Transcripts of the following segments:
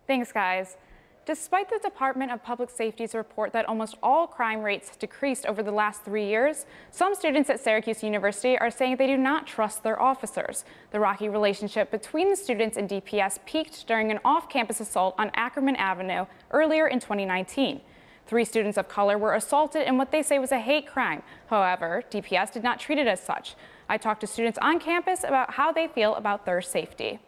Thanks, guys. Despite the Department of Public Safety's report that almost all crime rates decreased over the last 3 years, some students at Syracuse University are saying they do not trust their officers. The rocky relationship between the students and DPS peaked during an off-campus assault on Ackerman Avenue earlier in 2019. 3 students of color were assaulted in what they say was a hate crime. However, DPS did not treat it as such. I talked to students on campus about how they feel about their safety.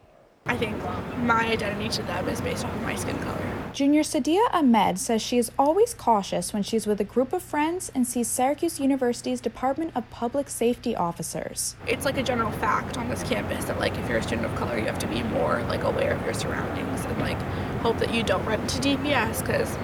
I think my identity to them is based off of my skin color. Junior Sadia Ahmed says she is always cautious when she's with a group of friends and sees Syracuse University's Department of Public Safety officers. It's like a general fact on this campus that if you're a student of color, you have to be more aware of your surroundings and hope that you don't run into DPS, because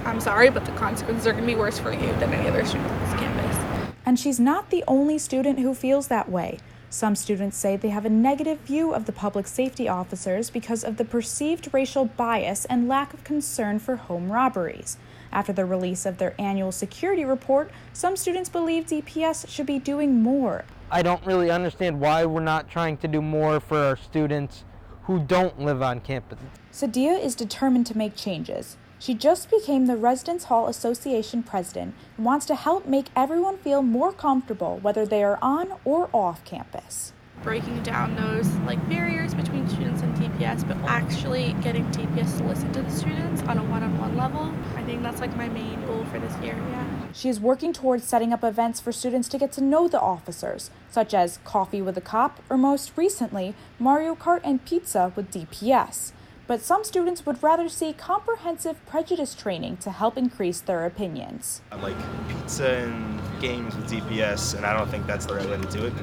I'm sorry, but the consequences are going to be worse for you than any other student on this campus. And she's not the only student who feels that way. Some students say they have a negative view of the public safety officers because of the perceived racial bias and lack of concern for home robberies. After the release of their annual security report, some students believe DPS should be doing more. I don't really understand why we're not trying to do more for our students who don't live on campus. Sadia is determined to make changes. She just became the Residence Hall Association president and wants to help make everyone feel more comfortable whether they are on or off campus. Breaking down those barriers between students and DPS, but actually getting DPS to listen to the students on a one-on-one level. I think that's my main goal for this year, yeah. She is working towards setting up events for students to get to know the officers, such as Coffee with a Cop or most recently, Mario Kart and Pizza with DPS. But some students would rather see comprehensive prejudice training to help increase their opinions. I like pizza and games with DPS, and I don't think that's the right way to do it.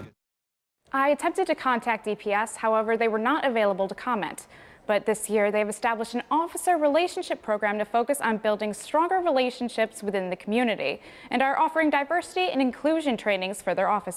I attempted to contact DPS, however, they were not available to comment. But this year, they have established an officer relationship program to focus on building stronger relationships within the community and are offering diversity and inclusion trainings for their officers.